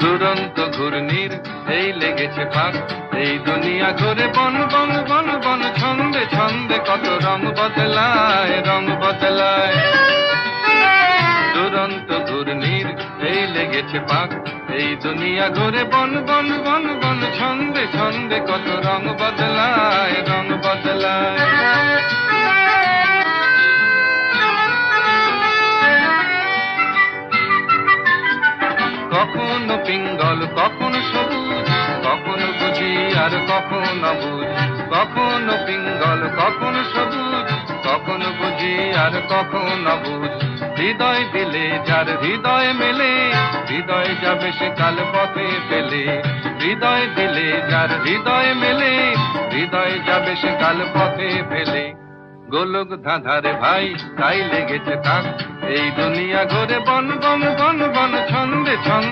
দুরন্ত ঘূর্ণির এই লেগেছে ফাঁক, এই দুনিয়া ঘুরে বন বন বন বন, ছন্দে ছন্দে কত রং বদলায়, রং বদলায়। দুরন্ত ঘূর্ণির এই লেগেছে ফাঁক, এই দুনিয়া ঘুরে বন বন বন বন, ছন্দে ছন্দে কত রং বদলায়, রং বদলায়। কখনো পিঙ্গল কখনো সবুজ, কখনো বুঝি আর কখনো অবুঝ। কখনো পিঙ্গল কখনো সবুজ, কখনো বুঝি আর কখনো অবুঝ। হৃদয় দিলে যার হৃদয় মেলে, হৃদয় যাবে সে কাল পথে ফেলে। হৃদয় দিলে যার হৃদয় মেলে, হৃদয় যাবে সে কাল পথে ফেলে। গোলক ধাঁধারে ভাই তাই লেগেছে তাক, এই দুনিয়া ঘুরে বন বন বন বন, ছন্দে ছন্দে